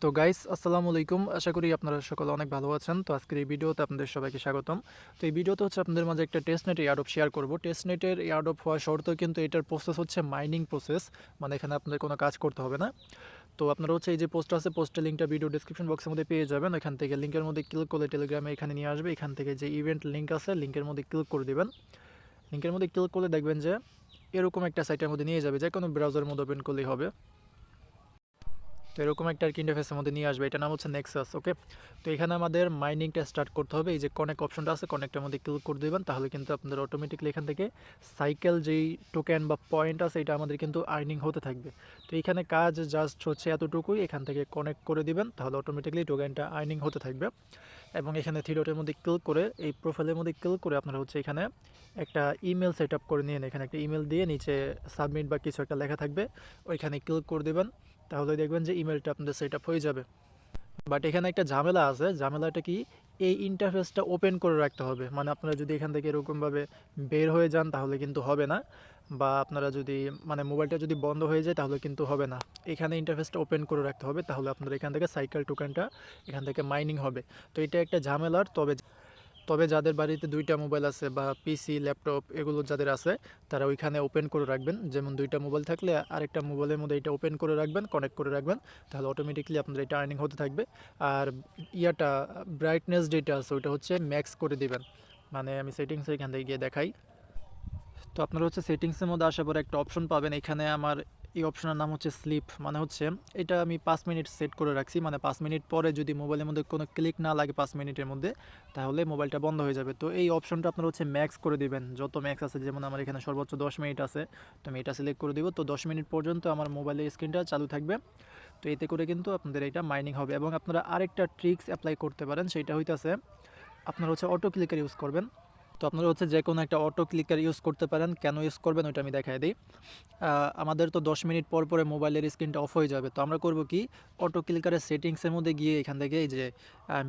তো গাইস আসসালামু আলাইকুম। আশা করি আপনারা সকলে অনেক ভালো আছেন। তো আজকের এই ভিডিওতে আপনাদের সবাইকে স্বাগতম। তো এই ভিডিওতে হচ্ছে আপনাদের মাঝে একটা টেস্টনেট এয়ারড্রপ শেয়ার করব। টেস্টনেটের এয়ারড্রপ হওয়া শর্তেও কিন্তু এটার প্রসেস হচ্ছে মাইনিং প্রসেস, মানে এখানে আপনাদের কোনো কাজ করতে হবে না। তো আপনারা হচ্ছে এই যে পোস্ট আছে, পোস্টের লিঙ্কটা ভিডিও ডেসক্রিপশন বক্সের মধ্যে পেয়ে যাবেন। এখান থেকে লিঙ্কের মধ্যে ক্লিক করলে টেলিগ্রামে এখানে নিয়ে আসবে। এখান থেকে যে ইভেন্ট লিঙ্ক আছে লিঙ্কের মধ্যে ক্লিক করে দিবেন। লিঙ্কের মধ্যে ক্লিক করলে দেখবেন যে এরকম একটা সাইটের মধ্যে নিয়ে যাবে, যে কোনো ব্রাউজারের মধ্যে ওপেন করলেই হবে। তো এরকম একটা আর কি ইন্টারফেসের মধ্যে নিয়ে আসবে। এটার নাম হচ্ছে নেক্সাস। ওকে, তো এখানে আমাদের মাইনিংটা স্টার্ট করতে হবে। এই যে কনেক্ট অপশনটা আছে, কনেক্টের মধ্যে ক্লিক করে দেবেন, তাহলে কিন্তু আপনাদের অটোমেটিকলি এখান থেকে সাইকেল যেই টোকেন বা পয়েন্ট আছে এটা আমাদের কিন্তু আর্নিং হতে থাকবে। তো এখানে কাজ জাস্ট হচ্ছে এতটুকুই, এখান থেকে কনেক্ট করে দিবেন, তাহলে অটোমেটিকলি টোকেনটা আর্নিং হতে থাকবে। এবং এখানে থ্রি ডটের মধ্যে ক্লিক করে এই প্রোফাইলের মধ্যে ক্লিক করে আপনারা হচ্ছে এখানে একটা ইমেল সেট আপ করে নিন। এখানে একটা ইমেল দিয়ে নিচে সাবমিট বা কিছু একটা লেখা থাকবে, ওইখানে ক্লিক করে দেবেন, তাহলে দেখবেন যে ইমেলটা আপনাদের সেট আপ হয়ে যাবে। বাট এখানে একটা ঝামেলা আছে। ঝামেলাটা কি, এই ইন্টারফেসটা ওপেন করে রাখতে হবে। মানে আপনারা যদি এখান থেকে এরকমভাবে বের হয়ে যান তাহলে কিন্তু হবে না, বা আপনারা যদি মানে মোবাইলটা যদি বন্ধ হয়ে যায় তাহলে কিন্তু হবে না। এখানে ইন্টারফেসটা ওপেন করে রাখতে হবে, তাহলে আপনাদের এখান থেকে সাইকেল টোকেনটা এখান থেকে মাইনিং হবে। তো এটা একটা ঝামেলার। তবে তবে যাদের বাড়িতে দুইটা মোবাইল আছে বা পিসি ল্যাপটপ এগুলো যাদের আছে, তারা ওইখানে ওপেন করে রাখবেন। যেমন দুইটা মোবাইল থাকলে আরেকটা মোবাইলের মধ্যে এটা ওপেন করে রাখবেন, কানেক্ট করে রাখবেন, তাহলে অটোমেটিকলি আপনাদের এটা আর্নিং হতে থাকবে। আর ইয়াটা ব্রাইটনেস যেটা আছে ওইটা হচ্ছে ম্যাক্স করে দিবেন। মানে আমি সেটিংসে এখান থেকে গিয়ে দেখাই। তো আপনারা হচ্ছে সেটিংসের মধ্যে আসার পরে একটা অপশন পাবেন। এখানে আমার এই অপশনের নাম হচ্ছে স্লিপ, মানে হচ্ছে এটা আমি 5 মিনিট সেট করে রাখছি। মানে 5 মিনিট পরে যদি মোবাইলের মধ্যে কোনো ক্লিক না লাগে 5 মিনিটের মধ্যে, তাহলে মোবাইলটা বন্ধ হয়ে যাবে। তো এই অপশনটা আপনারা হচ্ছে ম্যাক্স করে দিবেন, যত ম্যাক্স আছে। যেমন আমার এখানে সর্বোচ্চ 10 মিনিট আছে, তো আমি এটা সিলেক্ট করে দিব। তো 10 মিনিট পর্যন্ত আমার মোবাইলের স্ক্রিনটা চালু থাকবে। তো এতে করে কিন্তু আপনাদের এটা মাইনিং হবে। এবং আপনারা আরেকটা ট্রিক্স অ্যাপ্লাই করতে পারেন, সেটা হইতেছে আপনারা হচ্ছে অটো ক্লিকার ইউজ করবেন। তো আপনারা হচ্ছে যে কোনো একটা অটো ক্লিকার ইউজ করতে পারেন। কেন ইউজ করবেন ওইটা আমি দেখাই দিই। আমাদের তো 10 মিনিট পর পরে মোবাইলের স্ক্রিনটা অফ হয়ে যাবে। তো আমরা করব কি, অটো ক্লিকারের সেটিংসের মধ্যে গিয়ে এখান থেকে এই যে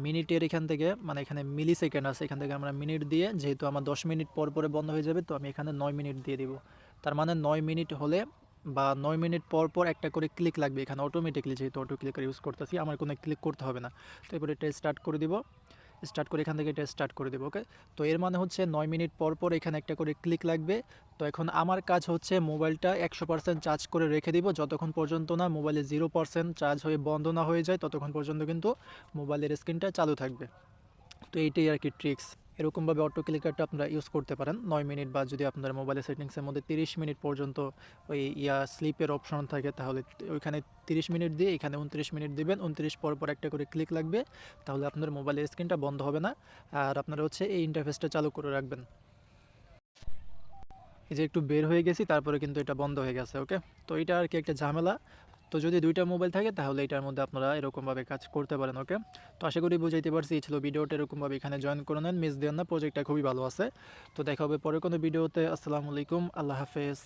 মিনিটের এখান থেকে, মানে এখানে মিলি সেকেন্ড আছে, এখান থেকে আমরা মিনিট দিয়ে, যেহেতু আমার 10 মিনিট পর পরে বন্ধ হয়ে যাবে, তো আমি এখানে 9 মিনিট দিয়ে দিব। তার মানে 9 মিনিট হলে বা 9 মিনিট পর পর একটা করে ক্লিক লাগবে এখানে অটোমেটিকলি। যেহেতু অটো ক্লিকার ইউজ করতেছি, আমার কোনো ক্লিক করতে হবে না। তো এরপরে এটা স্টার্ট করে দিব, স্টার্ট করে এখান থেকে এটা স্টার্ট করে দেবো। ওকে, তো এর মানে হচ্ছে 9 মিনিট পর পর এখানে একটা করে ক্লিক লাগবে। তো এখন আমার কাজ হচ্ছে মোবাইলটা 100% চার্জ করে রেখে দিব, যতক্ষণ পর্যন্ত না মোবাইলে 0% চার্জ হয়ে বন্ধ না হয়ে যায়, ততক্ষণ পর্যন্ত কিন্তু মোবাইলের স্ক্রিনটা চালু থাকবে। তো এইটাই আর কি ট্রিক্স। এরকমভাবে অটো ক্লিকারটা আপনারা ইউজ করতে পারেন 9 মিনিট, বা যদি আপনার মোবাইলের সেটিংসের মধ্যে 30 মিনিট পর্যন্ত ওই স্লিপের অপশন থাকে, তাহলে ওইখানে 30 মিনিট দিয়ে এখানে 29 মিনিট দিবেন। 29 পর পর একটা করে ক্লিক লাগবে, তাহলে আপনার মোবাইলের স্ক্রিনটা বন্ধ হবে না। আর আপনারা হচ্ছে এই ইন্টারফেসটা চালু করে রাখবেন। এই যে একটু বের হয়ে গেছি, তারপরে কিন্তু এটা বন্ধ হয়ে গেছে। ওকে, তো এটা আর কি একটা ঝামেলা। তো যদি দুইটা মোবাইল থাকে তাহলে এটার মধ্যে আপনারা এরকমভাবে কাজ করতে পারেন। ওকে, তো আশা করি বুঝাইতে পারছি। এই ছিল ভিডিওটা, এরকমভাবে এখানে জয়েন করে নেন, মিস দেন না, প্রজেক্টটা খুবই ভালো আছে। তো দেখা হবে পরে কোনো ভিডিওতে। আসসালামু আলাইকুম, আল্লাহ হাফেজ।